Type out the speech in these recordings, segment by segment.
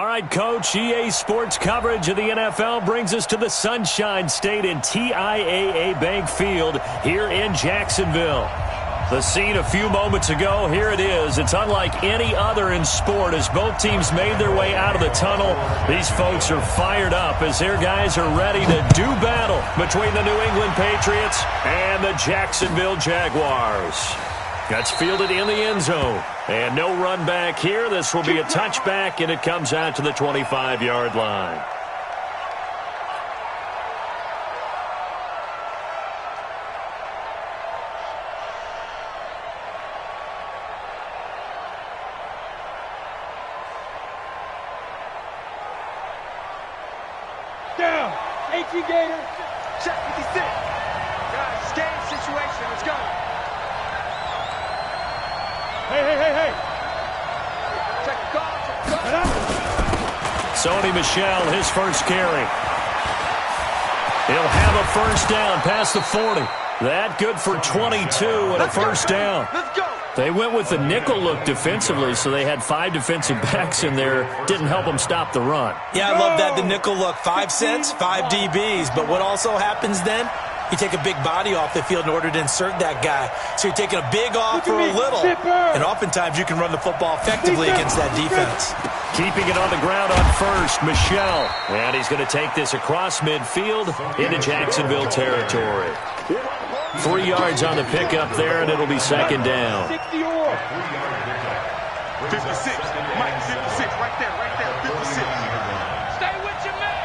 All right, Coach, EA Sports coverage of the NFL brings us to the Sunshine State in TIAA Bank Field here in Jacksonville. The scene a few moments ago, here it is. It's unlike any other in sport as both teams made their way out of the tunnel. These folks are fired up as their guys are ready to do battle between the New England Patriots and the Jacksonville Jaguars. That's fielded in the end zone. And no run back here. This will be a touchback, and it comes out to the 25-yard line. Down. AT Gator. Check 56. Guys, game situation. Let's go. Hey. Check the guard. Sony Michel, his first carry. He'll have a first down past the 40. That good for 22 and a first down. Let's go. They went with the nickel look defensively, so they had 5 defensive backs in there. Didn't help them stop the run. Yeah, I love that, the nickel look. 5 cents, 5 DBs. But what also happens then? You take a big body off the field in order to insert that guy. So you're taking a big off for a little. And oftentimes you can run the football effectively against that defense. Keeping it on the ground on first, Michel. And he's going to take this across midfield into Jacksonville territory. 3 yards on the pickup there, and it'll be second down. 56. Mike, 56. Right there. 56. Stay with your man.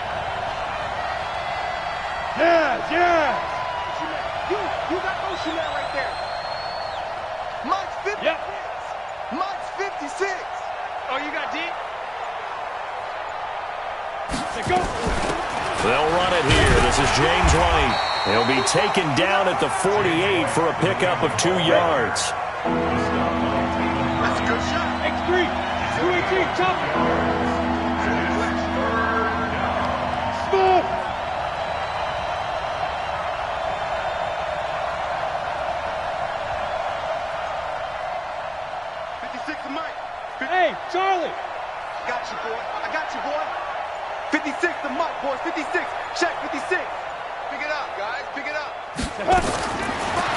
Yeah. You got Ocean Man right there. Mike's 56. Yep. Mike's 56. Oh, you got D? Let's go. They'll run it here. This is James White. He'll be taken down at the 48 for a pickup of 2 yards. That's a good shot. X3. 218. Chop it. Smooth. Hey, Charlie! I got you, boy. 56 to Mike, boys. 56. Check 56. Pick it up, guys. Pick it up.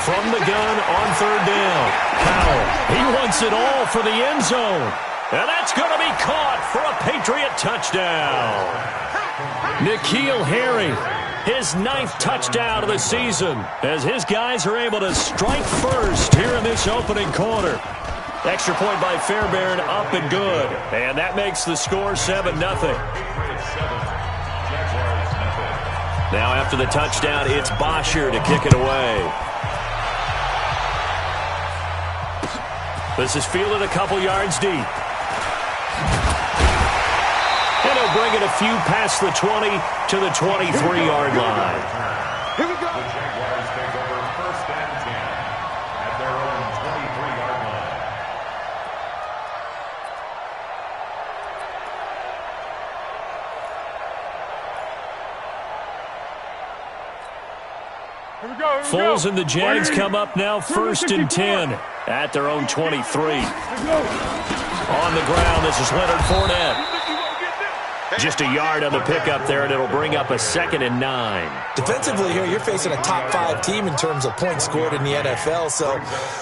From the gun on third down. Powell. He wants it all for the end zone. And that's going to be caught for a Patriot touchdown. N'Keal Harry, his 9th touchdown of the season, as his guys are able to strike first here in this opening quarter. Extra point by Fairbairn, up and good. And that makes the score 7-0. Now after the touchdown, it's Bosher to kick it away. This is fielded a couple yards deep. And he'll bring it a few past the 20 to the 23-yard line. Here we go. The Jaguars take over first and 10 at their own 23-yard line. Here we go. Foles and the Jags come up now first and 10 at their own 23. On the ground, this is Leonard Fournette. Just a yard on the pickup there, and it'll bring up a 2nd and 9. Defensively here, you're facing a top 5 team in terms of points scored in the NFL. So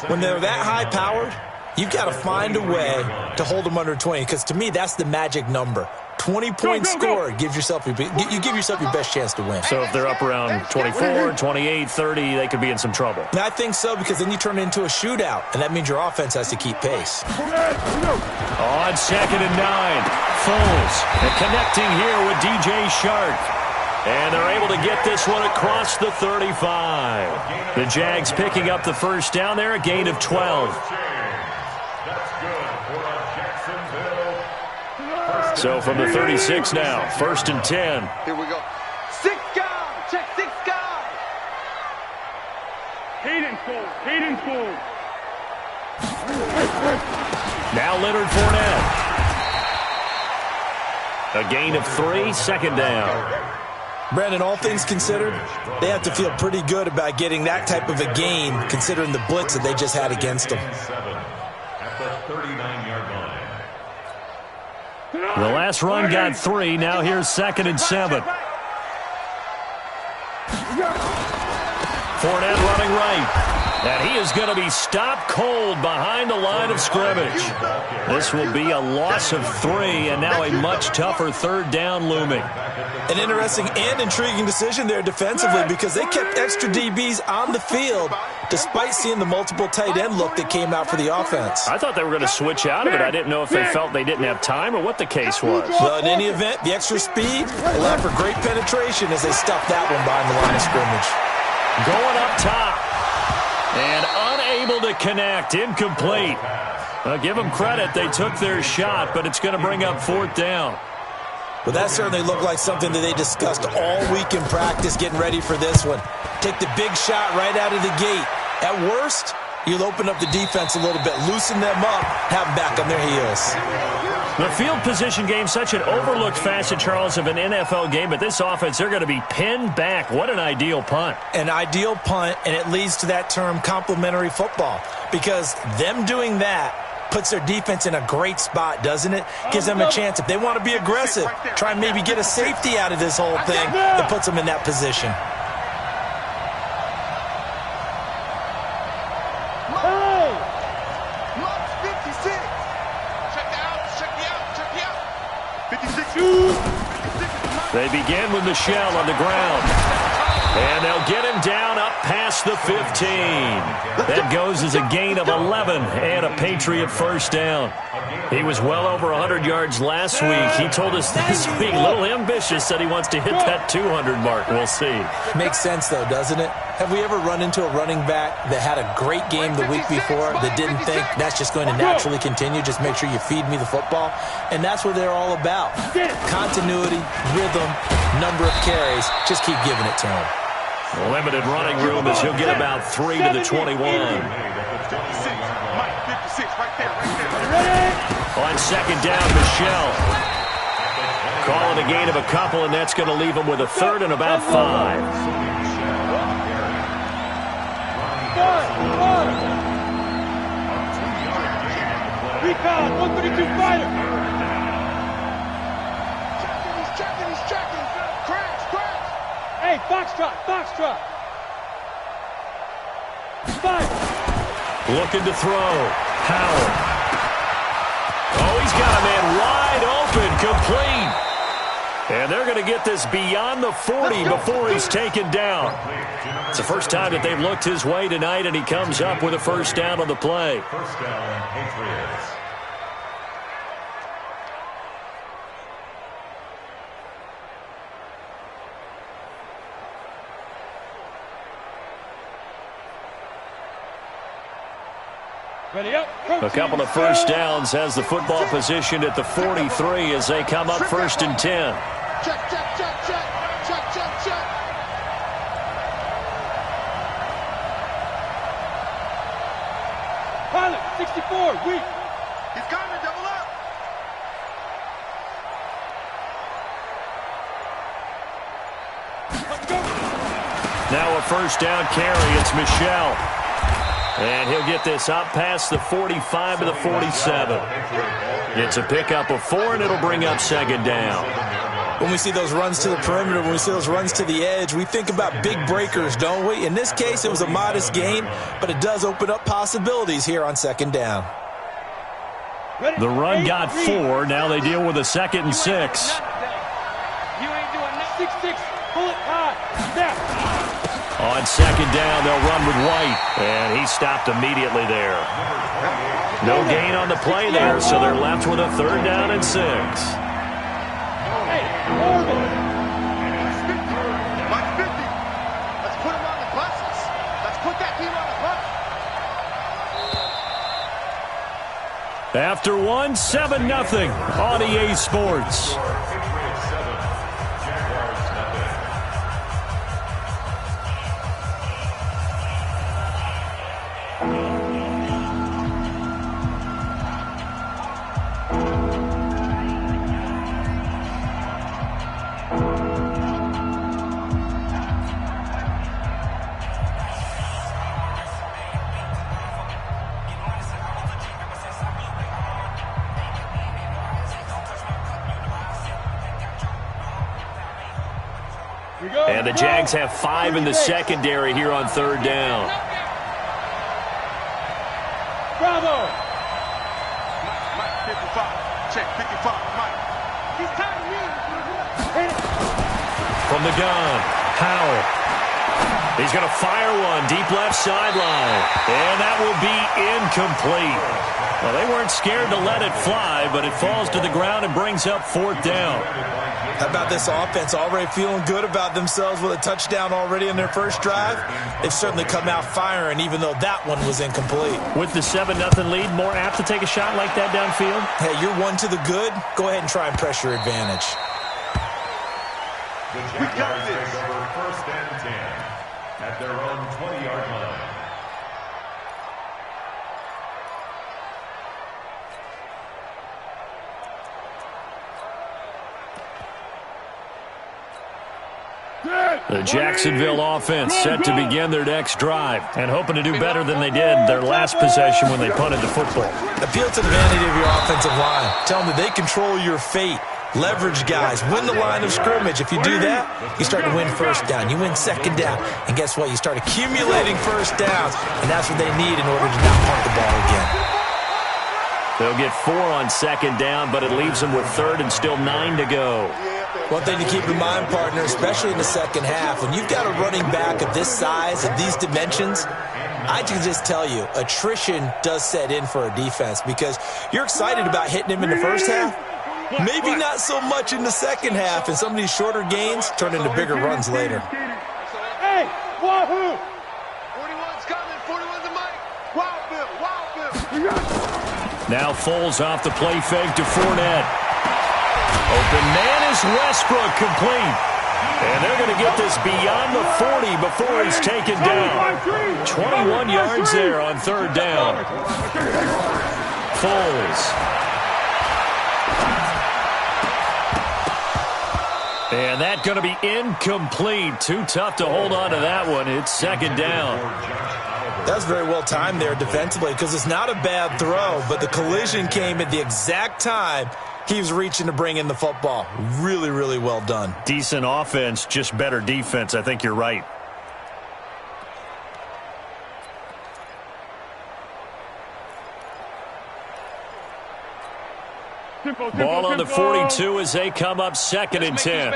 when they're that high-powered, you've got to find a way to hold them under 20, because to me, that's the magic number. 20 points scored, you give yourself your best chance to win. So if they're up around 24, 28, 30, they could be in some trouble. And I think so, because then you turn it into a shootout, and that means your offense has to keep pace. On 2nd and 9, Foles connecting here with DJ Shark. And they're able to get this one across the 35. The Jags picking up the first down there, a gain of 12. So from the 36 now, 1st and 10. Here we go. 6 guys. Check 6 guys. Hayden Foles. Now Leonard Fournette. A gain of 3, 2nd down. Brandon, all things considered, they have to feel pretty good about getting that type of a gain, considering the blitz that they just had against them. At the 39-yard line. The last run got 3. Now here's 2nd and 7. Fournette running right. And he is going to be stopped cold behind the line of scrimmage. This will be a loss of 3, and now a much tougher 3rd down looming. An interesting and intriguing decision there defensively because they kept extra DBs on the field despite seeing the multiple tight end look that came out for the offense. I thought they were going to switch out of it. I didn't know if they felt they didn't have time or what the case was. Well, in any event, the extra speed allowed for great penetration as they stuffed that one behind the line of scrimmage. Going up top. And unable to connect. Incomplete. Give them credit. They took their shot, but it's going to bring up 4th down. Well, that certainly looked like something that they discussed all week in practice getting ready for this one. Take the big shot right out of the gate. At worst, you'll open up the defense a little bit, loosen them up, have them back on their heels. The field position game, such an overlooked facet, Charles, of an NFL game, but this offense, they're going to be pinned back. What an ideal punt. An ideal punt, and it leads to that term complementary football, because them doing that puts their defense in a great spot, doesn't it? Gives them a chance. If they want to be aggressive, try and maybe get a safety out of this whole thing, that puts them in that position. They begin with Michelle on the ground. And they'll get him down up past the 15. That goes as a gain of 11 and a Patriot 1st down. He was well over 100 yards last week. He told us this week, a little ambitious, said he wants to hit that 200 mark. We'll see. Makes sense, though, doesn't it? Have we ever run into a running back that had a great game the week before that didn't think that's just going to naturally continue? Just make sure you feed me the football. And that's what they're all about. Continuity, rhythm, number of carries. Just keep giving it to him. Limited running room as he'll get about 3 to the 21. On 2nd down, Michelle. Calling a gain of a couple, and that's going to leave him with a 3rd and about 5. Recon, 132 fighter. He's checking. Crash. Hey, foxtrot. Fire. Looking to throw. Howell. Oh, he's got a man wide open, complete. And they're going to get this beyond the 40 before he's taken down. It's the first time that they've looked his way tonight, and he comes up with a 1st down on the play. 1st down, Patriots. A couple of 1st downs has the football positioned at the 43 as they come up 1st and 10. Check. Pilot, 64, weak. He's coming, double up. Now a 1st down carry. It's Michelle. And he'll get this up past the 45 to the 47. It's a pickup of 4, and it'll bring up 2nd down. When we see those runs to the perimeter, when we see those runs to the edge, we think about big breakers, don't we? In this case, it was a modest gain, but it does open up possibilities here on 2nd down. The run got 4. Now they deal with a 2nd and 6. You ain't doing that. 6-6, pull it high. Snap. On 2nd down, they'll run with White, and he stopped immediately there. No gain on the play there, so they're left with a 3rd down and 6. Hey, horrible. Mike 50. Let's put him on the buses. Let's put that team on the bus. After 1, 7-0 on EA Sports. And the Jags have 5 in the secondary here on 3rd down. Bravo! Mike, 55. Check, 55. Mike. He's tired of me. From the gun, Howell. He's going to fire one deep left sideline. And that will be incomplete. Well, they weren't scared to let it fly, but it falls to the ground and brings up 4th down. How about this offense already feeling good about themselves with a touchdown already in their first drive? They've certainly come out firing, even though that one was incomplete. With the 7-0 lead, more apt to take a shot like that downfield? Hey, you're one to the good. Go ahead and try and press your advantage. The Jaguars take over 1st and 10 at their own 20-yard line. The Jacksonville offense set to begin their next drive and hoping to do better than they did their last possession when they punted the football. Appeal to the vanity of your offensive line. Tell them that they control your fate. Leverage guys. Win the line of scrimmage. If you do that, you start to win 1st down. You win 2nd down. And guess what? You start accumulating 1st downs. And that's what they need in order to not punt the ball again. They'll get 4 on 2nd down, but it leaves them with 3rd and still 9 to go. One thing to keep in mind, partner, especially in the second half, when you've got a running back of this size, of these dimensions, I can just tell you, attrition does set in for a defense because you're excited about hitting him in the first half. Maybe not so much in the second half, and some of these shorter gains turn into bigger runs later. Hey, wahoo! 41's coming, 41's a Mike. Wild Bill, Wild Bill. Now Foles off the play fake to Fournette. Open man is Westbrook, complete. And they're going to get this beyond the 40 before he's taken down. 21 yards there on 3rd down. Foles. And that's going to be incomplete. Too tough to hold on to that one. It's 2nd down. That's very well timed there defensively because it's not a bad throw, but the collision came at the exact time he was reaching to bring in the football. Really, really well done. Decent offense, just better defense. I think you're right. Ball on the 42 as they come up 2nd and 10.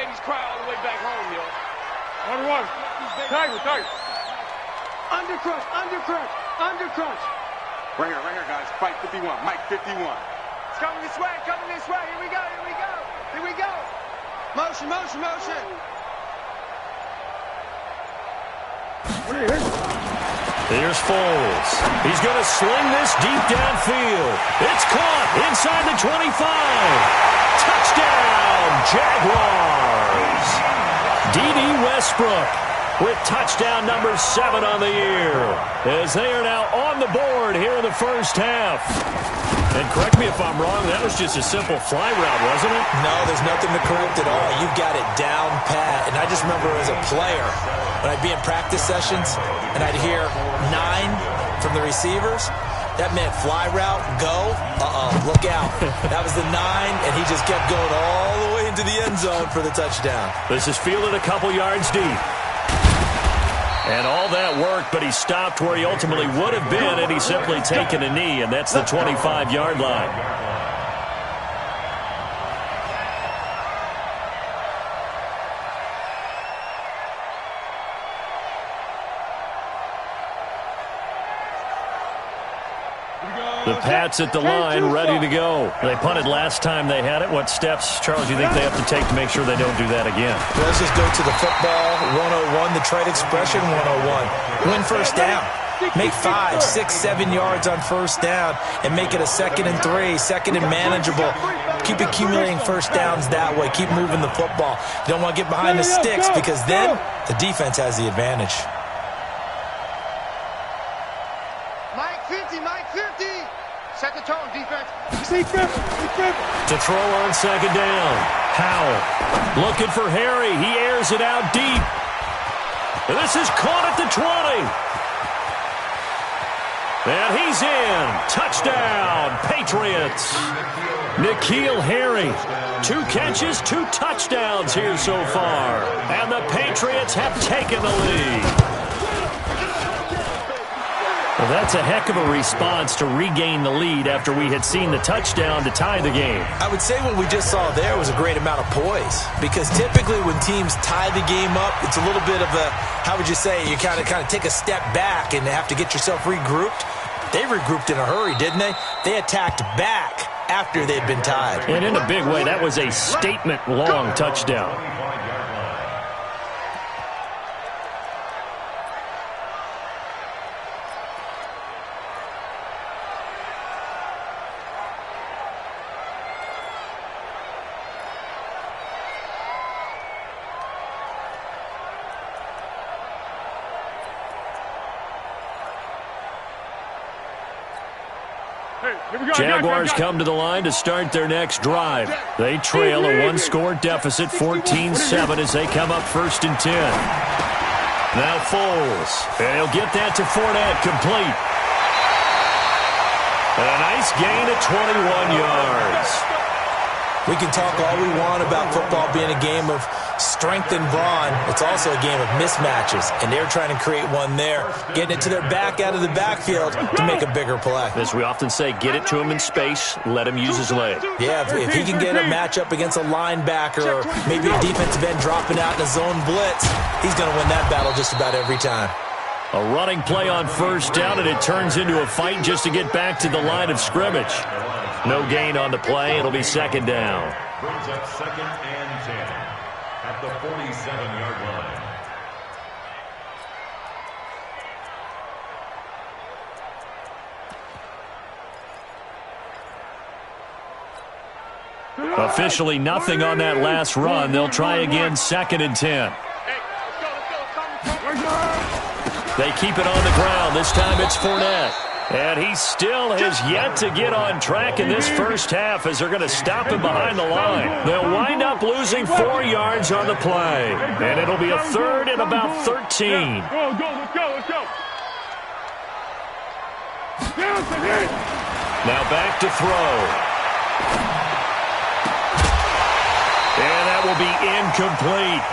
Undercrush, undercrush, undercrush. Right here, guys. Fight 51. Mike 51. It's coming this way, coming this way. Here we go, here we go. Here we go. Motion, motion, motion. Here's Foles. He's going to sling this deep downfield. It's caught inside the 25. Touchdown, Jaguars. D.D. Westbrook with touchdown number 7 on the year, as they are now on the board here in the first half. And correct me if I'm wrong, that was just a simple fly route, wasn't it? No, there's nothing to correct at all. You've got it down pat. And I just remember as a player, when I'd be in practice sessions and I'd hear 9 from the receivers, that meant fly route, go, look out. That was the 9, and he just kept going all the way into the end zone for the touchdown. This is fielded a couple yards deep. And all that worked, but he stopped where he ultimately would have been had he simply taken a knee, and that's the 25-yard line. The Pats at the line, ready to go. They punted last time they had it. What steps, Charles, do you think they have to take to make sure they don't do that again? Well, let's just go to the football 101, the trade expression 101. Win first down. Make 5, 6, 7 yards on first down and make it a 2nd and 3, 2nd and manageable. Keep accumulating first downs that way. Keep moving the football. You don't want to get behind the sticks because then the defense has the advantage. Mike 50, Mike 50. Set the tone, defense. To throw on 2nd down. Howell looking for Harry. He airs it out deep. And this is caught at the 20. And he's in. Touchdown, Patriots. N'Keal Harry. 2 catches, 2 touchdowns here so far. And the Patriots have taken the lead. Well, that's a heck of a response to regain the lead after we had seen the touchdown to tie the game. I would say what we just saw there was a great amount of poise, because typically when teams tie the game up, it's a little bit of a, how would you say, you kind of take a step back and have to get yourself regrouped. They regrouped in a hurry, didn't they? They attacked back after they'd been tied. And in a big way, that was a statement-long touchdown. Jaguars come to the line to start their next drive. They trail a 1-score deficit, 14-7, as they come up 1st and 10. Now Foles, and he'll get that to Fournette, complete. And a nice gain of 21 yards. We can talk all we want about football being a game of strength and brawn. It's also a game of mismatches, and they're trying to create one there, getting it to their back out of the backfield to make a bigger play. As we often say, get it to him in space, let him use his leg. Yeah, if he can get a matchup against a linebacker or maybe a defensive end dropping out in a zone blitz, he's going to win that battle just about every time. A running play on 1st down, and it turns into a fight just to get back to the line of scrimmage. No gain on the play. It'll be 2nd down. Brings up 2nd and 10 at the 47-yard line. Officially nothing on that last run. They'll try again, 2nd and 10. They keep it on the ground. This time it's Fournette. And he still has yet to get on track in this first half, as they're going to stop him behind the line. They'll wind up losing 4 yards on the play. And it'll be a 3rd and about 13. Let's go. Now back to throw. And that will be incomplete.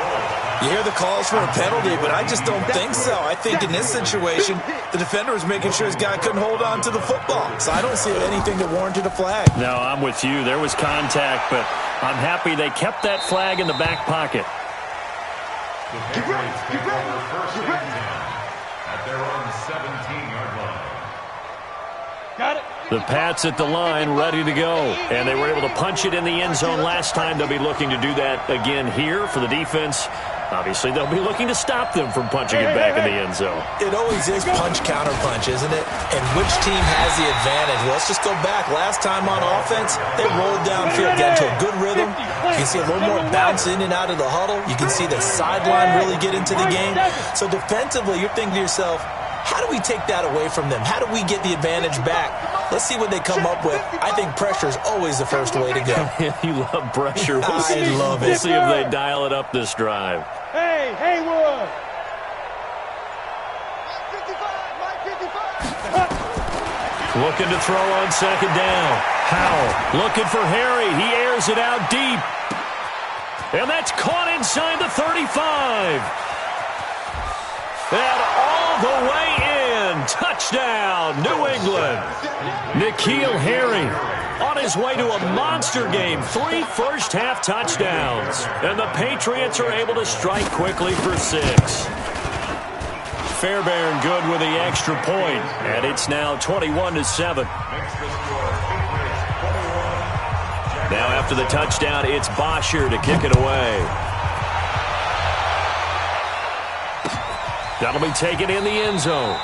You hear the calls for a penalty, but I just don't think so. I think in this situation, the defender was making sure his guy couldn't hold on to the football. So I don't see anything that warranted a flag. No, I'm with you. There was contact, but I'm happy they kept that flag in the back pocket. The Patriots take over 1st and 10 at their own 17-yard line. Got it. The Pats at the line, ready to go. And they were able to punch it in the end zone last time. They'll be looking to do that again here for the defense. Obviously, they'll be looking to stop them from punching it back in the end zone. It always is punch-counter-punch, isn't it? And which team has the advantage? Well, let's just go back. Last time on offense, they rolled downfield, got into a good rhythm. You can see a little more bounce in and out of the huddle. You can see the sideline really get into the game. So defensively, you're thinking to yourself, how do we take that away from them? How do we get the advantage back? Let's see what they come up with. I think pressure is always the first way to go. You love pressure. I love it. We'll see if they dial it up this drive. Hey, Haywood. Looking to throw on 2nd down. Howell looking for Harry. He airs it out deep. And that's caught inside the 35. And all the way in. Touchdown, New England. N'Keal Harry on his way to a monster game. 3 first-half touchdowns. And the Patriots are able to strike quickly for 6. Fairbairn good with the extra point. And it's now 21-7. Now after the touchdown, it's Bosher to kick it away. That'll be taken in the end zone.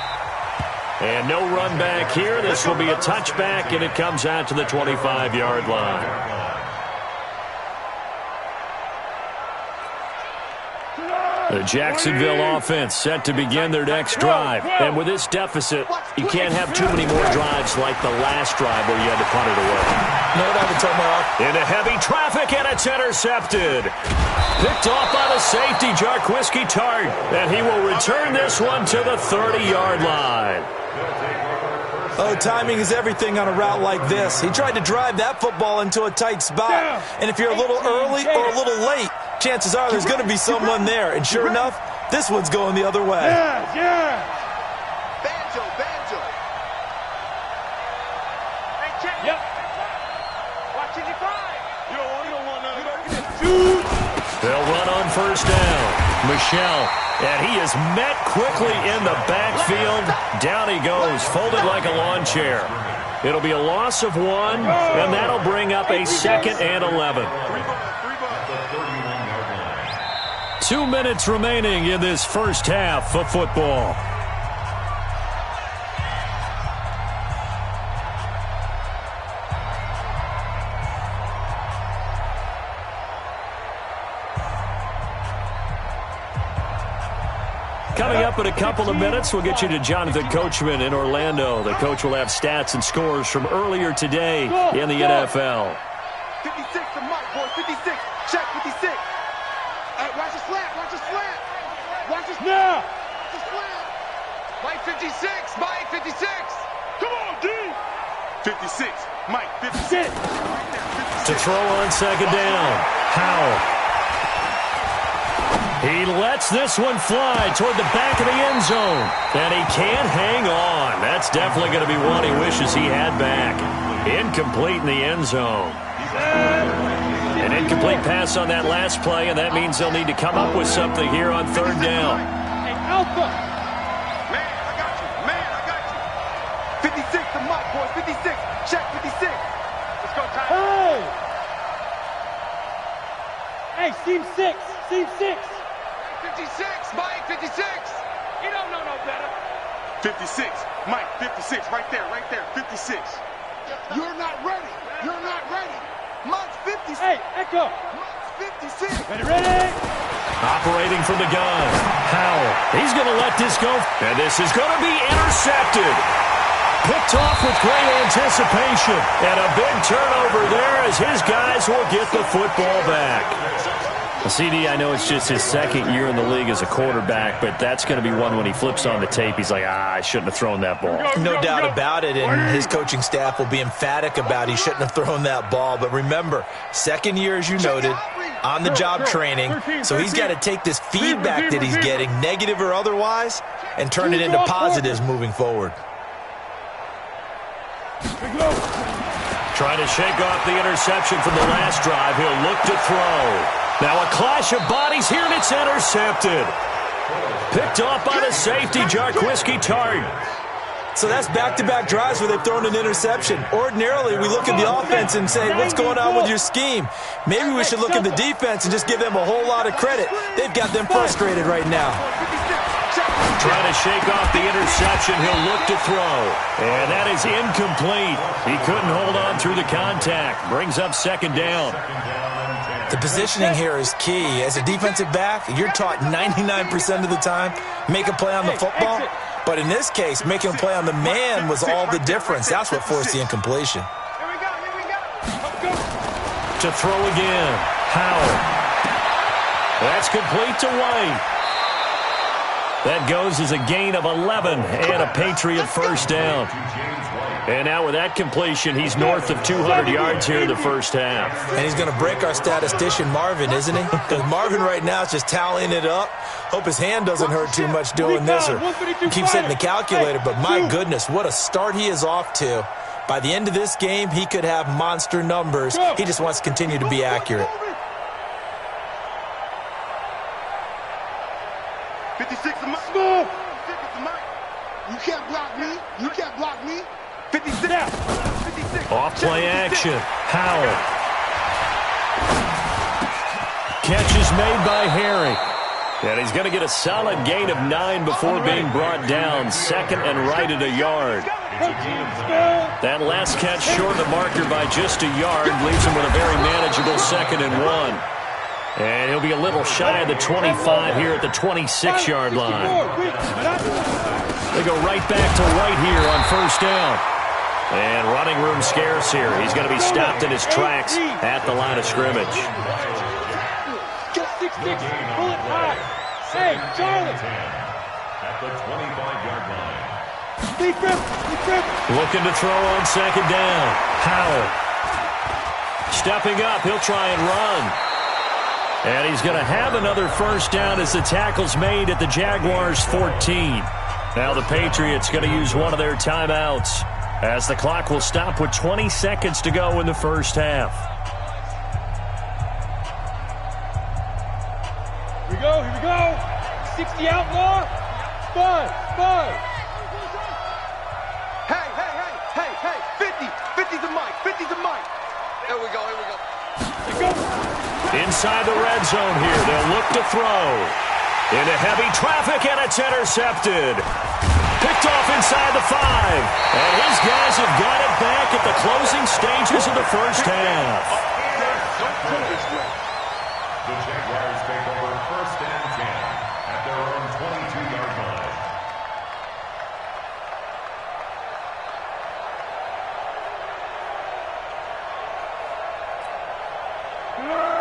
And no run back here. This will be a touchback, and it comes out to the 25-yard line. The Jacksonville offense set to begin their next drive. And with this deficit, you can't have too many more drives like the last drive where you had to punt it away. No, that would turn off. Into heavy traffic, and it's intercepted. Picked off by the safety, Jarquiski Tart. And he will return this one to the 30-yard line. Oh, timing is everything on a route like this. He tried to drive that football into a tight spot. And if you're a little early or a little late, chances are there's going to be someone there. And sure enough, this one's going the other way. Yeah. Banjo. Yep. Watching the five. You don't want none. They'll run on first down. Michelle. And he is met quickly in the backfield. Down he goes, folded like a lawn chair. It'll be a loss of 1, and that'll bring up a 2nd and 11. 2 minutes remaining in this first half of football. Coming up in a couple of minutes, we'll get you to Jonathan Coachman in Orlando. The coach will have stats and scores from earlier today in the NFL. 56 to Mike, boy. 56. Check 56. Hey, watch the slant. Watch the slant. Watch the slant. Watch the slant. Mike 56. Mike 56. Come on, D. 56. Mike 56. To throw on second down. Howell. He lets this one fly toward the back of the end zone. And he can't hang on. That's definitely going to be one he wishes he had back. Incomplete in the end zone. An incomplete pass on that last play, and that means they'll need to come up with something here on third down. Hey, Alpha. Man, I got you. 56 to Mike, boys. 56. Check 56. Let's go, Ty. Hey, seam 6. Seam 6. 56, Mike, 56. You don't know no better. 56, Mike, 56, right there, 56. You're not ready. Mike's 56. Hey, Echo. Mike's 56. Ready? Operating from the gun. Howell. He's going to let this go. And this is going to be intercepted. Picked off with great anticipation. And a big turnover there as his guys will get the football back. CD, I know it's just his second year in the league as a quarterback, but that's going to be one when he flips on the tape. He's like, I shouldn't have thrown that ball. No doubt about it, and his coaching staff will be emphatic about he shouldn't have thrown that ball. But remember, second year, as you noted, on-the-job training, so he's got to take this feedback that he's getting, negative or otherwise, and turn it into positives moving forward. Trying to shake off the interception from the last drive. He'll look to throw. Now a clash of bodies here, and it's intercepted. Picked off by the safety, Jarquiski Tart. So that's back-to-back drives where they've thrown an interception. Ordinarily, we look at the offense and say, what's going on with your scheme? Maybe we should look at the defense and just give them a whole lot of credit. They've got them frustrated right now. Trying to shake off the interception. He'll look to throw. And that is incomplete. He couldn't hold on through the contact. Brings up second down. The positioning here is key. As a defensive back, you're taught 99% of the time, make a play on the football. But in this case, making a play on the man was all the difference. That's what forced the incompletion. Here we go. To throw again. Howell. That's complete to White. That goes as a gain of 11 and a Patriot first down. And now with that completion, he's north of 200 yards here in the first half. And he's going to break our statistician Marvin, isn't he? Because Marvin right now is just tallying it up. Hope his hand doesn't hurt too much doing this or keeps hitting the calculator. But my goodness, what a start he is off to. By the end of this game, he could have monster numbers. He just wants to continue to be accurate. 56 to Mike. You can't block me. You can't block me. 56. Off play action. Howell. Catch is made by Harry. And he's going to get a solid gain of 9 before being brought down. Second and right at a yard. That last catch short of the marker by just a yard leaves him with a very manageable 2nd and 1. And he'll be a little shy of the 25 here at the 26-yard line. They go right back to White here on first down. And running room scarce here. He's going to be stopped in his tracks at the line of scrimmage. Get 6-6. Pull it high. Hey, Charlie. At the 25-yard line. Looking to throw on second down. Howell. Stepping up, he'll try and run. And he's going to have another first down as the tackle's made at the Jaguars' 14. Now the Patriots going to use one of their timeouts as the clock will stop with 20 seconds to go in the first half. Here we go. 60 outlaw. 5. Hey, 50. 50's the mic. 50's the mic. Here we go. Inside the red zone here, they'll look to throw. Into heavy traffic, and it's intercepted. Picked off inside the 5. And his guys have got it back at the closing stages of the first half. The Jaguars take over first and 10 at their own 22-yard line.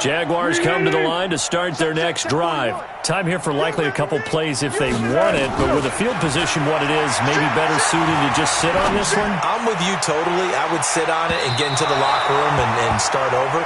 Jaguars come to the line to start their next drive. Time here for likely a couple plays if they want it, but with the field position what it is, maybe better suited to just sit on this one? I'm with you totally. I would sit on it and get into the locker room and start over.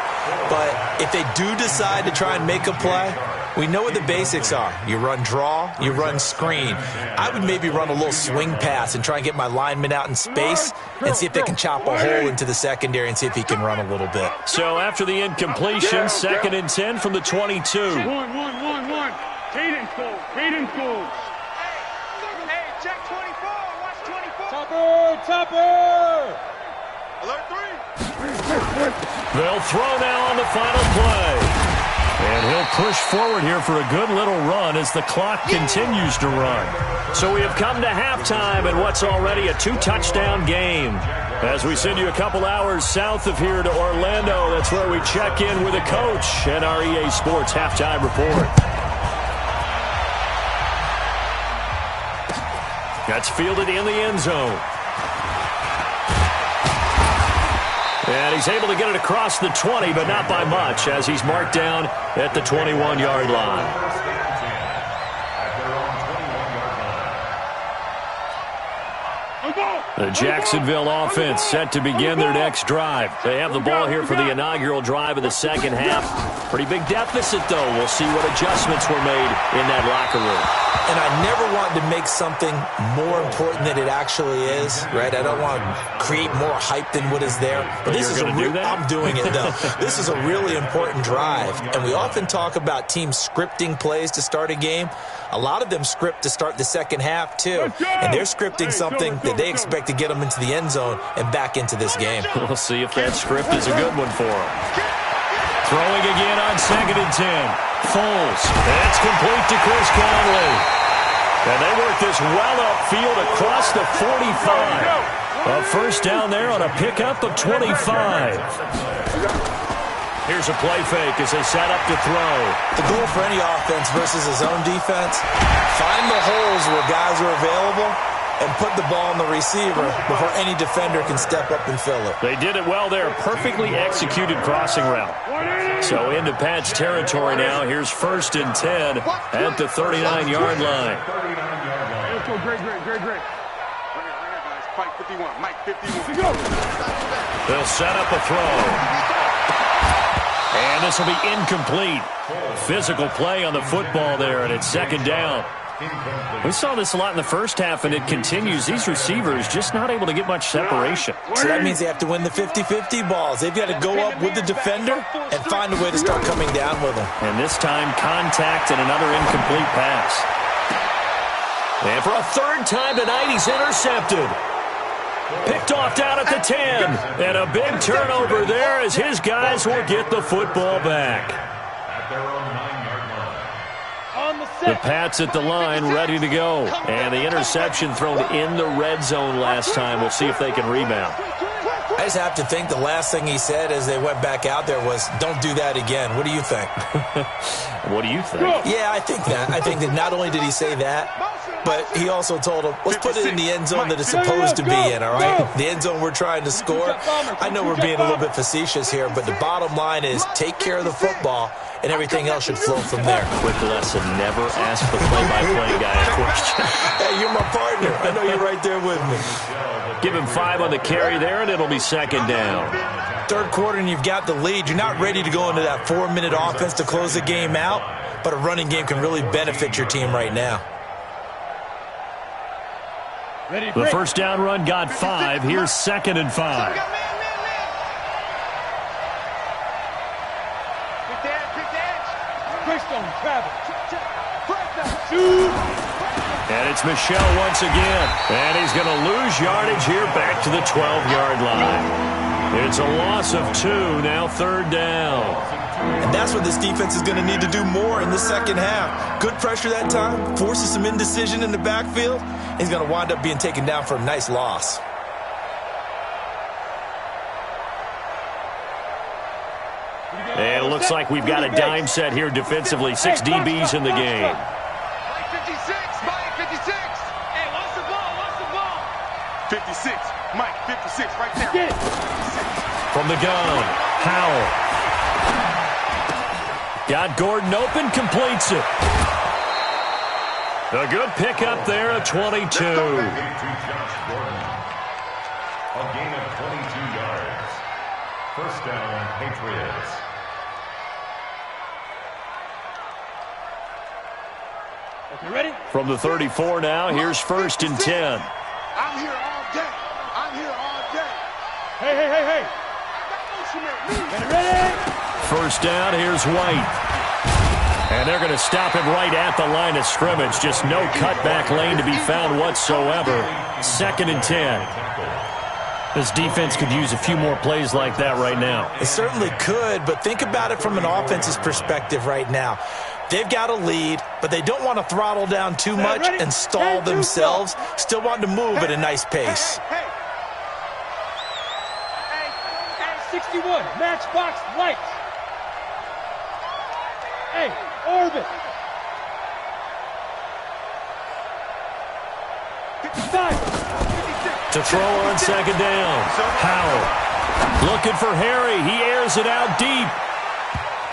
But if they do decide to try and make a play, we know what the basics are. You run draw, you run screen. I would maybe run a little swing pass and try and get my lineman out in space and see if they can chop a hole into the secondary and see if he can run a little bit. So after the incompletion, 2nd and 10 from the 22. 1. Cadence goes. Hey, check 24. Watch 24. Topper. Alert 3. They'll throw now on the final play. And he'll push forward here for a good little run as the clock continues to run. So we have come to halftime in what's already a 2-touchdown game. As we send you a couple hours south of here to Orlando, that's where we check in with a coach and our EA Sports halftime report. That's fielded in the end zone. And he's able to get it across the 20, but not by much, as he's marked down at the 21-yard line. The Jacksonville offense set to begin their next drive. They have the ball here for the inaugural drive of the second half. Pretty big deficit, though. We'll see what adjustments were made in that locker room. And I never want to make something more important than it actually is, right? I don't want to create more hype than what is there. But this is I'm doing it, though. This is a really important drive. And we often talk about teams scripting plays to start a game. A lot of them script to start the second half, too. And they're scripting something that they expect to get them into the end zone and back into this game. We'll see if that script is a good one for them. Throwing again on 2nd and 10. Foles. That's complete to Chris Conley. And they work this well upfield across the 45. A first down there on a pickup of 25. Here's a play fake as they set up to throw. The goal for any offense versus a zone defense, find the holes where guys are available and put the ball on the receiver before any defender can step up and fill it. They did it well there. Perfectly executed crossing route. So into Pat's territory now. Here's 1st and 10 at the 39-yard line. Let's go, great. Right here, guys. Mike 51. Mike 51. They'll set up a throw. And this will be incomplete. Physical play on the football there, and it's 2nd down. We saw this a lot in the first half, and it continues. These receivers just not able to get much separation. So that means they have to win the 50-50 balls. They've got to go up with the defender and find a way to start coming down with them. And this time, contact and another incomplete pass. And for a 3rd time tonight, he's intercepted. Picked off down at the 10. And a big turnover there as his guys will get the football back. At their own 9-yard line. The Pats at the line, ready to go. And the interception thrown in the red zone last time. We'll see if they can rebound. I just have to think the last thing he said as they went back out there was, don't do that again. What do you think? What do you think? Yeah, I think that. I think that not only did he say that, but he also told him, let's put it in the end zone that it's supposed to be in, all right? The end zone we're trying to score. I know we're being a little bit facetious here, but the bottom line is take care of the football, and everything else should flow from there. Quick lesson, never ask the play-by-play guy a question. Hey, you're my partner. I know you're right there with me. Give him 5 on the carry there, and it'll be second down. Third quarter, and you've got the lead. You're not ready to go into that 4-minute offense to close the game out, but a running game can really benefit your team right now. The first down run got 5. Here's second and 5. And it's Michel once again. And he's going to lose yardage here back to the 12-yard line. It's a loss of 2, now third down. And that's what this defense is going to need to do more in the second half. Good pressure that time, forces some indecision in the backfield. He's going to wind up being taken down for a nice loss. And it looks like we've got a dime set here defensively. 6 DBs in the game. Mike 56, Mike 56. Hey, what's the ball? 56, Mike 56, right there. From the gun, Howell. Got Gordon open, completes it. A good pickup there at 22. A gain of 22 yards. First down, Patriots. Okay, ready? From the 34 now, here's first and 10. I'm here all day. Hey. Ready? First down, here's White. And they're going to stop him right at the line of scrimmage. Just no cutback lane to be found whatsoever. Second and 10. This defense could use a few more plays like that right now. It certainly could, but think about it from an offense's perspective right now. They've got a lead, but they don't want to throttle down too much and stall themselves. Still want to move at a nice pace. Hey. 61, matchbox lights. Hey, orbit. 55. To throw on second down. Howell looking for Harry. He airs it out deep.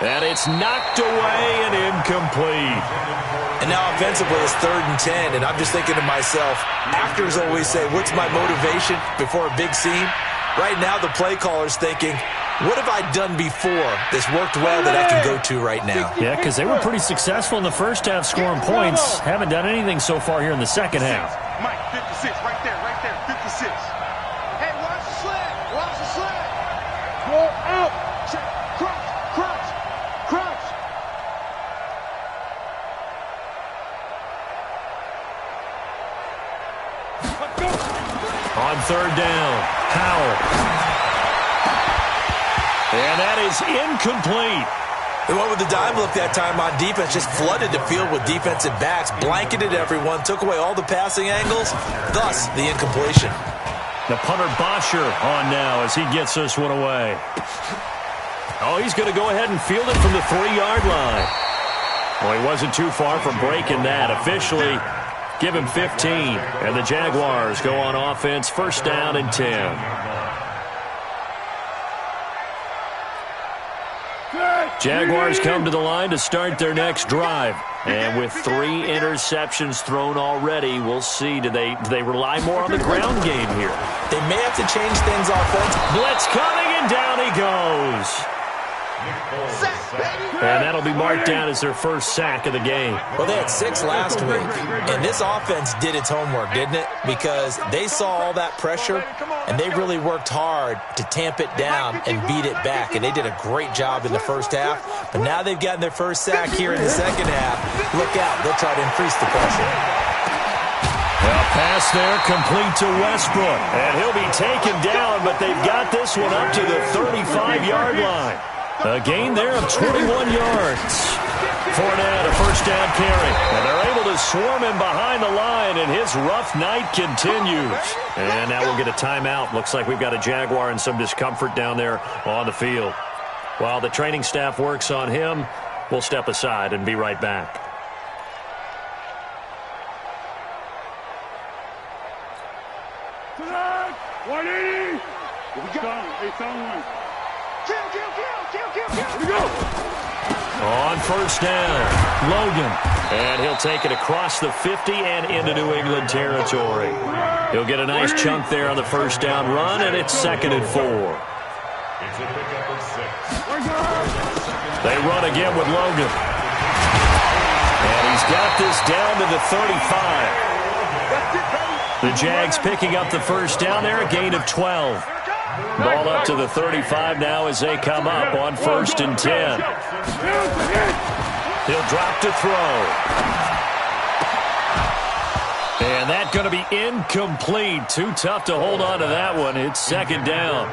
And it's knocked away and incomplete. And now offensively it's 3rd and 10, and I'm just thinking to myself, actors always say, what's my motivation before a big scene? Right now the play caller's thinking, what have I done before that's worked well that I can go to right now? Yeah, because they were pretty successful in the first half scoring points. Haven't done anything so far here in the second half. Mike 56, right there, 56. Hey, watch the sled. Go out. Crunch. On third down, Howell. And that is incomplete. They went with the dime look that time on defense, just flooded the field with defensive backs, blanketed everyone, took away all the passing angles, thus the incompletion. The punter Bosher on now as he gets this one away. Oh, he's going to go ahead and field it from the 3-yard line. Well, he wasn't too far from breaking that. Officially, give him 15. And the Jaguars go on offense, first down and 10. Jaguars come to the line to start their next drive. And with 3 interceptions thrown already, we'll see. Do they rely more on the ground game here? They may have to change things offensively. Blitz coming, and down he goes. And that'll be marked down as their first sack of the game. Well, they had 6 last week, and this offense did its homework, didn't it? Because they saw all that pressure, and they really worked hard to tamp it down and beat it back, and they did a great job in the first half. But now they've gotten their first sack here in the second half. Look out, they'll try to increase the pressure. A pass there complete to Westbrook, and he'll be taken down, but they've got this one up to the 35-yard line. A gain there of 21 yards. Fournette, a first down carry. And they're able to swarm him behind the line, and his rough night continues. And now we'll get a timeout. Looks like we've got a Jaguar in some discomfort down there on the field. While the training staff works on him, we'll step aside and be right back. Tonight, 180. Here we go. 8-on-1. Kill. Here we go. On first down, Logan. And he'll take it across the 50 and into New England territory. He'll get a nice chunk there on the first down run, and it's 2nd and 4. It's a pickup of 6. They run again with Logan. And he's got this down to the 35. The Jags picking up the first down there, a gain of 12. Ball up to the 35 now as they come up on 1st and 10. He'll drop to throw. And that's going to be incomplete. Too tough to hold on to that one. It's 2nd down.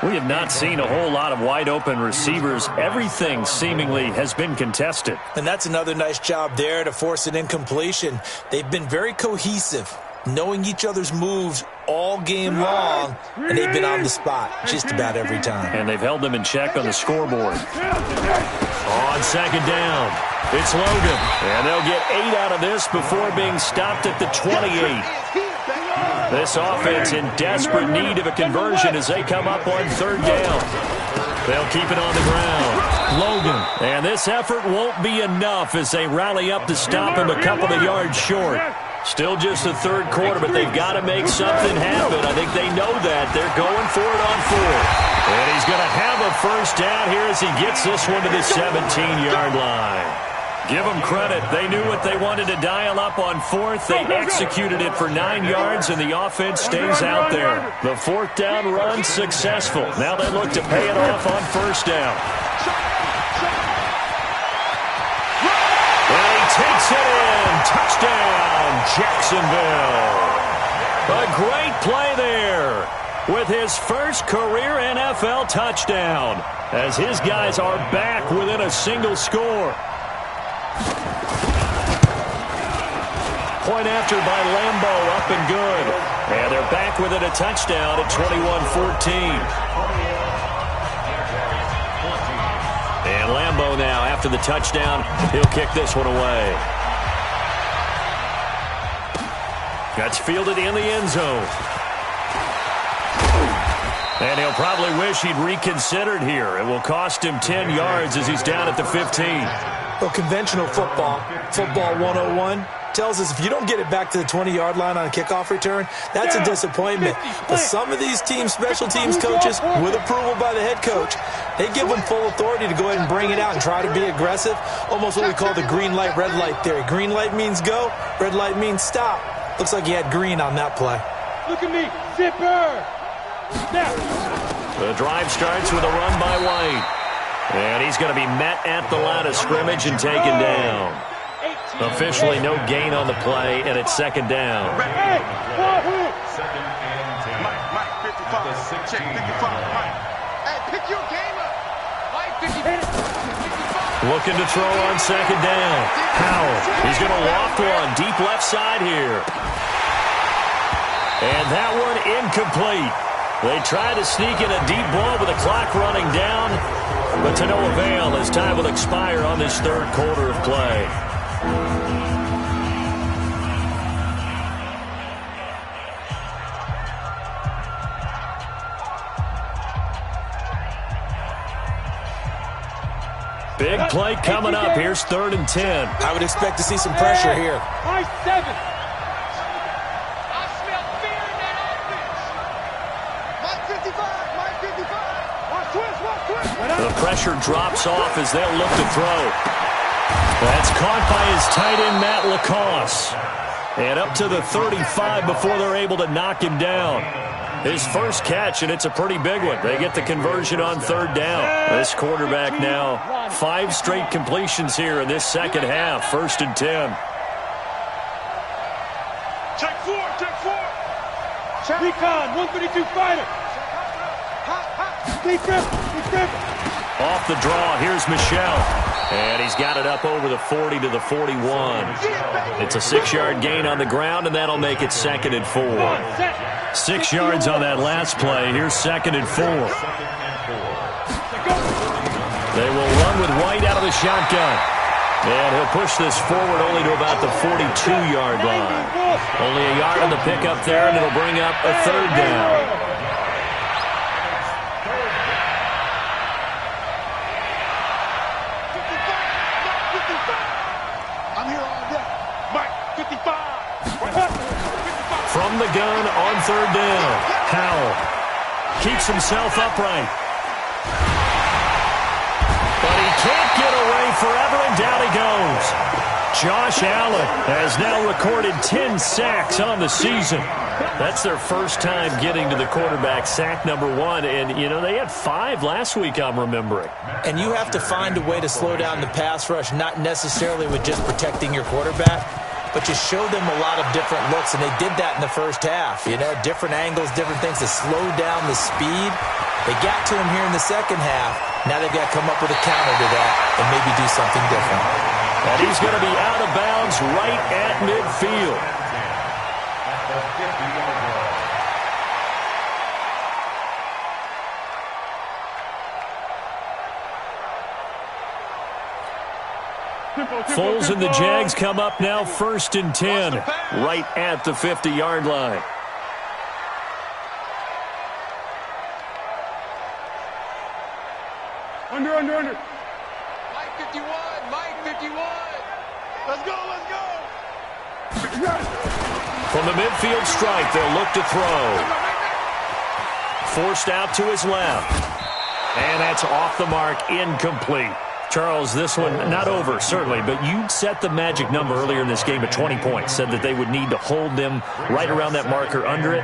We have not seen a whole lot of wide-open receivers. Everything seemingly has been contested. And that's another nice job there to force an incompletion. They've been very cohesive, knowing each other's moves all game long, and they've been on the spot just about every time. And they've held them in check on the scoreboard. On 2nd down, it's Logan. And they'll get 8 out of this before being stopped at the 28. This offense in desperate need of a conversion as they come up on 3rd down. They'll keep it on the ground. Logan. And this effort won't be enough as they rally up to stop him a couple of yards short. Still just the 3rd quarter, but they've got to make something happen. I think they know that. They're going for it on 4th. And he's going to have a first down here as he gets this one to the 17-yard line. Give them credit. They knew what they wanted to dial up on 4th. They executed it for 9 yards, and the offense stays out there. The 4th down run successful. Now they look to pay it off on 1st down. And he takes it in. Touchdown, Jacksonville. A great play there with his first career NFL touchdown as his guys are back within a single score. Point after by Lambo, up and good. And they're back within a touchdown at 21-14. And Lambo now, after the touchdown, he'll kick this one away. That's fielded in the end zone. And he'll probably wish he'd reconsidered here. It will cost him 10 yards as he's down at the 15. Well, conventional football 101, tells us if you don't get it back to the 20-yard line on a kickoff return, that's a disappointment. But some of these special teams coaches, with approval by the head coach, they give them full authority to go ahead and bring it out and try to be aggressive, almost what we call the green light, red light theory. Green light means go, red light means stop. Looks like he had green on that play. Look at me, zipper! Snap! The drive starts with a run by White. And he's going to be met at the line of scrimmage and taken down. Officially no gain on the play, and it's 2nd down. Hey, 2nd and 10. Mike, 55. Check 55. Mike. Hey, pick your game up. Mike, 55. Looking to throw on 2nd down. Powell. He's going to loft one deep left side here. And that one incomplete. They try to sneak in a deep ball with the clock running down, but to no avail as time will expire on this 3rd quarter of play. Big play coming up. Here's 3rd and 10. I would expect to see some pressure here. high 7. I smell fear in that offense. Mike 55. Mike 55. Watch twist. The pressure drops off as they'll look to throw. That's caught by his tight end, Matt Lacoste. And up to the 35 before they're able to knock him down. His first catch, and it's a pretty big one. They get the conversion on 3rd down. This quarterback now, 5 straight completions here in this second half. 1st and 10. Check 4. Recon, 132 fighter. Deep grip. Off the draw, here's Michel. And he's got it up over the 40 to the 41. It's a 6-yard gain on the ground, and that'll make it 2nd and 4. 6 yards on that last play. Here's 2nd and 4. They will run with White out of the shotgun. And he'll push this forward only to about the 42-yard line. Only a yard on the pickup there, and it'll bring up a 3rd down. from the gun on third down. Howell keeps himself upright. But he can't get away forever, and down he goes. Josh Allen has now recorded 10 sacks on the season. That's their first time getting to the quarterback, sack number 1. And, you know, they had 5 last week, I'm remembering. And you have to find a way to slow down the pass rush, not necessarily with just protecting your quarterback, but just show them a lot of different looks. And they did that in the first half. You know, different angles, different things to slow down the speed. They got to him here in the second half. Now they've got to come up with a counter to that and maybe do something different. And he's going to be out of bounds right at midfield. Foles and the Jags come up now 1st and 10, right at the 50-yard line. Under. Mike 51, Mike 51. Let's go. From the midfield strike, they'll look to throw. Forced out to his left. And that's off the mark, incomplete. Charles, this one not over, certainly, but you set the magic number earlier in this game at 20 points, said that they would need to hold them right around that marker under it.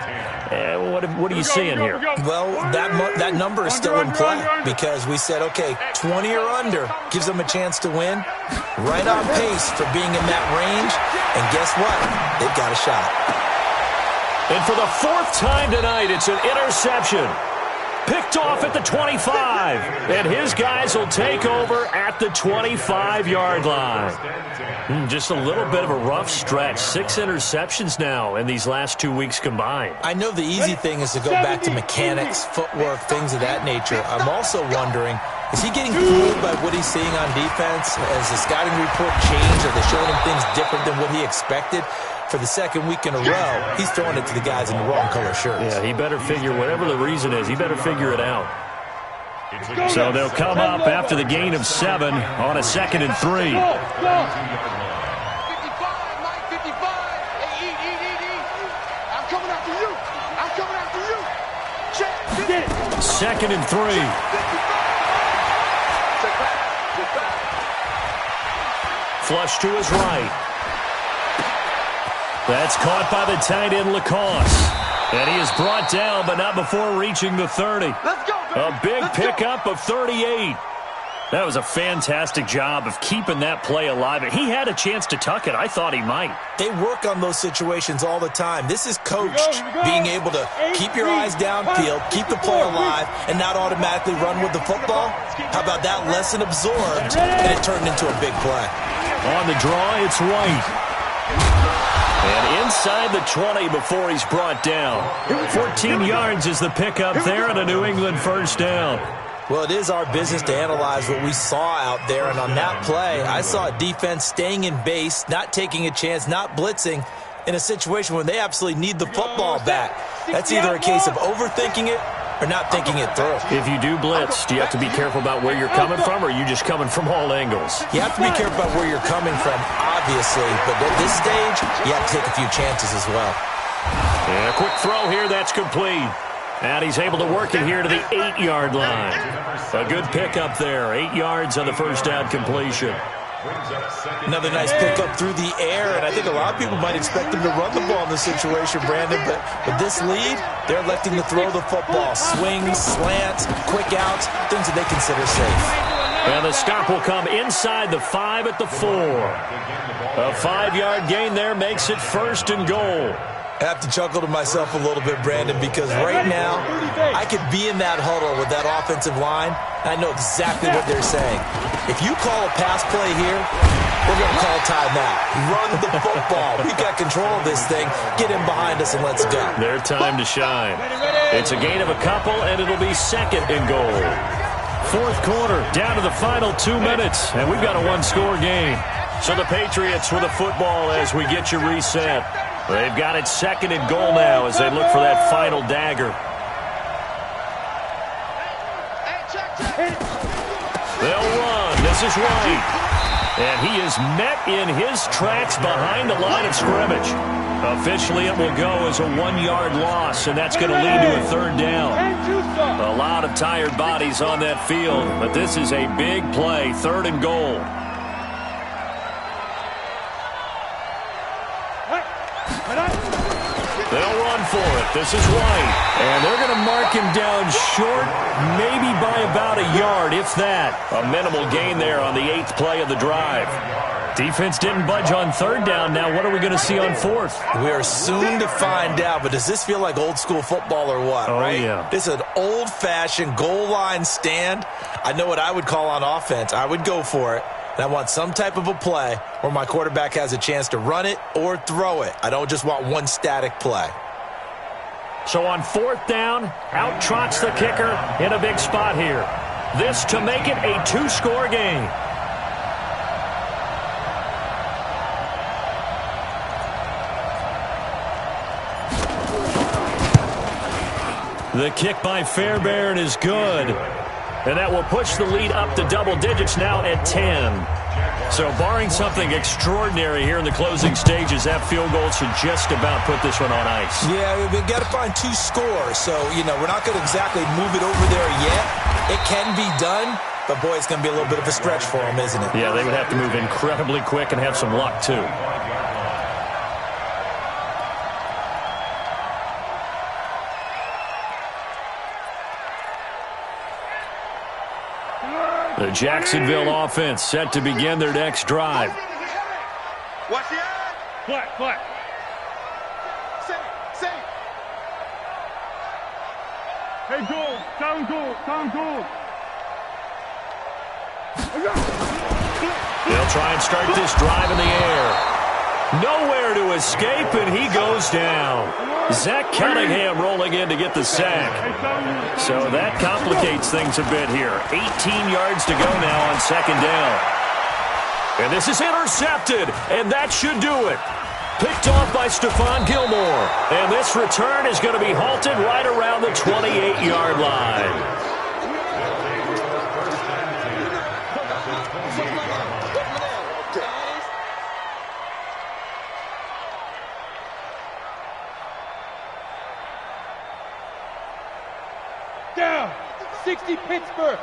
What are you seeing here? Well, that number is still in play because we said, okay, 20 or under gives them a chance to win. Right on pace for being in that range. And guess what? They've got a shot. And for the 4th time tonight, it's an interception. Picked off at the 25, and his guys will take over at the 25-yard line. Just a little bit of a rough stretch. 6 interceptions now in these last 2 weeks combined. I know the easy thing is to go back to mechanics, footwork, things of that nature. I'm also wondering, is he getting fooled by what he's seeing on defense? Has the scouting report changed? Are they showing him things different than what he expected? For the second week in a row, he's throwing it to the guys in the wrong color shirts. Yeah, he better figure, whatever the reason is, he better figure it out. So they'll come up after the gain of 7 on a 2nd and 3. 55, Mike 55. Hey, eat. I'm coming after you. Check. 2nd and 3. Flush to his right. That's caught by the tight end, Lacoste. And he is brought down, but not before reaching the 30. Let's go, baby. A big pickup of 38. That was a fantastic job of keeping that play alive. He had a chance to tuck it. I thought he might. They work on those situations all the time. This is coached, being able to keep your eyes downfield, keep the play alive, and not automatically run with the football. How about that lesson absorbed, and it turned into a big play. On the draw, it's White. And inside the 20 before he's brought down. 14 yards is the pickup there and a New England 1st down. Well, it is our business to analyze what we saw out there. And on that play, I saw a defense staying in base, not taking a chance, not blitzing in a situation where they absolutely need the football back. That's either a case of overthinking it or not thinking it through. If you do blitz, do you have to be careful about where you're coming from, or are you just coming from all angles? You have to be careful about where you're coming from, obviously, but at this stage, you have to take a few chances as well. And a quick throw here, that's complete. And he's able to work it here to the 8-yard line. A good pickup there, 8 yards on the 1st down completion. Another nice pickup through the air, and I think a lot of people might expect him to run the ball in this situation, Brandon, but with this lead, they're electing to throw the football. Swings, slants, quick outs, things that they consider safe. And the stop will come inside the 5 at the 4. A 5-yard gain there makes it 1st and goal. I have to chuckle to myself a little bit, Brandon, because right now I could be in that huddle with that offensive line, and I know exactly what they're saying. If you call a pass play here, we're going to call timeout. Run the football. We've got control of this thing. Get in behind us and let's go. Their time to shine. It's a gain of a couple, and it'll be 2nd and goal. 4th quarter, down to the final 2 minutes, and we've got a 1-score game. So the Patriots with the football as we get you reset. They've got it 2nd and goal now as they look for that final dagger. They'll run. This is White. And he is met in his tracks behind the line of scrimmage. Officially, it will go as a 1-yard loss, and that's going to lead to a third down. A lot of tired bodies on that field, but this is a big play, 3rd and goal. They'll run for it. This is White. And they're going to mark him down short, maybe by about a yard, if that. A minimal gain there on the 8th play of the drive. Defense didn't budge on 3rd down. Now what are we going to see on 4th? We are soon to find out, but does this feel like old school football or what, right? Yeah. This is an old-fashioned goal line stand. I know what I would call on offense. I would go for it. And I want some type of a play where my quarterback has a chance to run it or throw it. I don't just want one static play. So on 4th down, out trots the kicker in a big spot here. This to make it a 2-score game. The kick by Fairbairn is good. And that will push the lead up to double digits now at 10. So barring something extraordinary here in the closing stages, that field goal should just about put this one on ice. Yeah, we've got to find 2 scores. So, we're not going to exactly move it over there yet. It can be done, but boy, it's going to be a little bit of a stretch for them, isn't it? Yeah, they would have to move incredibly quick and have some luck, too. The Jacksonville offense set to begin their next drive. Watch the eye. Flat. Safe. Hey, goal. Down goal. They'll try and start this drive in the air. Nowhere to escape, and he goes down. Zach Cunningham rolling in to get the sack. So that complicates things a bit here. 18 yards to go now on 2nd down. And this is intercepted, and that should do it. Picked off by Stephon Gilmore. And this return is going to be halted right around the 28-yard line. Down. 60 Pittsburgh.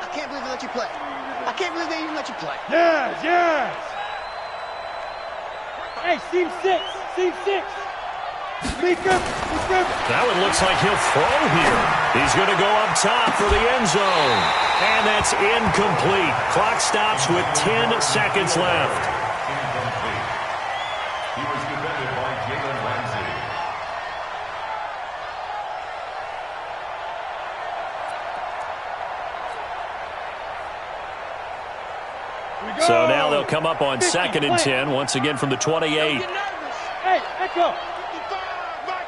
I can't believe they let you play. I can't believe they even let you play. Yes. Hey, seam 6. That one looks like he'll throw here. He's going to go up top for the end zone. And that's incomplete. Clock stops with 10 seconds left. Incomplete. He was defended by Jalen Ramsey. So now they'll come up on 2nd and 10, once again from the 28. Hey, echo.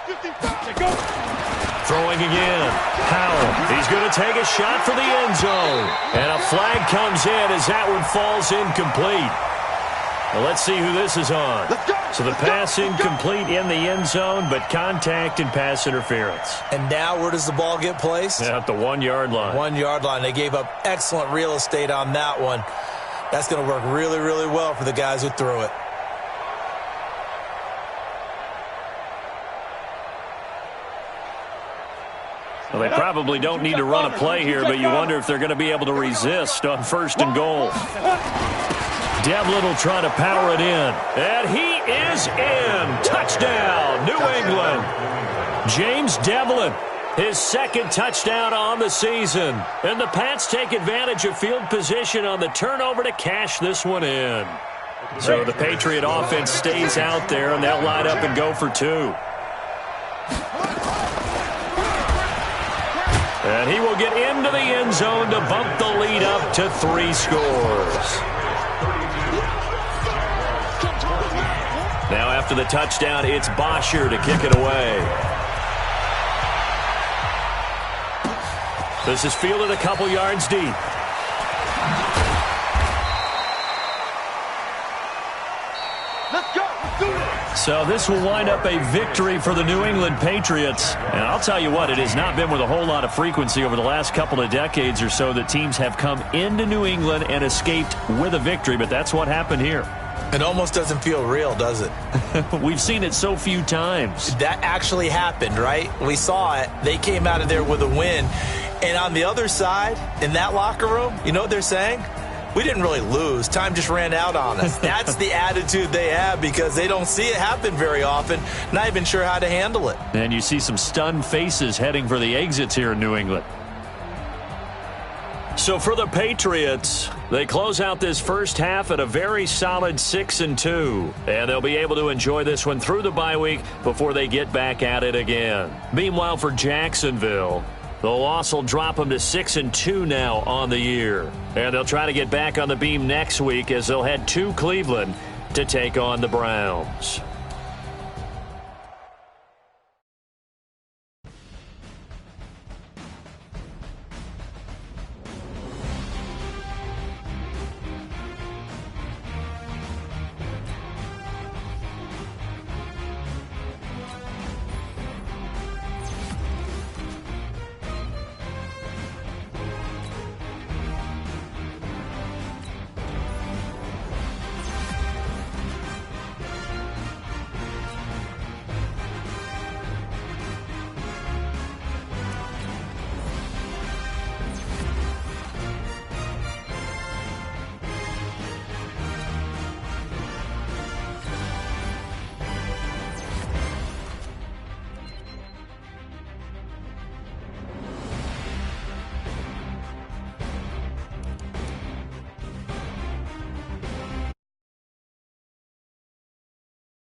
55. Go. Throwing again. Powell. He's going to take a shot for the end zone. And a flag comes in as that one falls incomplete. Well, let's see who this is on. So the pass incomplete in the end zone, but contact and pass interference. And now where does the ball get placed? At the 1-yard line. 1-yard line. They gave up excellent real estate on that one. That's going to work really, really well for the guys who threw it. Well, they probably don't need to run a play here, but you wonder if they're going to be able to resist on 1st and goal. Devlin will try to power it in. And he is in. Touchdown, New England. James Devlin, his 2nd touchdown on the season. And the Pats take advantage of field position on the turnover to cash this one in. So the Patriot offense stays out there, and they'll line up and go for 2. And he will get into the end zone to bump the lead up to 3 scores. Now after the touchdown, it's Bosher to kick it away. This is fielded a couple yards deep. Let's go. So this will wind up a victory for the New England Patriots. And I'll tell you what, it has not been with a whole lot of frequency over the last couple of decades or so that teams have come into New England and escaped with a victory, but that's what happened here. It almost doesn't feel real, does it? We've seen it so few times. That actually happened, right? We saw it. They came out of there with a win. And on the other side, in that locker room, you know what they're saying? We didn't really lose. Time just ran out on us. That's the attitude they have because they don't see it happen very often, not even sure how to handle it. And you see some stunned faces heading for the exits here in New England. So for the Patriots, they close out this first half at a very solid 6-2. And they'll be able to enjoy this one through the bye week before they get back at it again. Meanwhile, for Jacksonville, the loss will drop them to 6-2 now on the year. And they'll try to get back on the beam next week as they'll head to Cleveland to take on the Browns.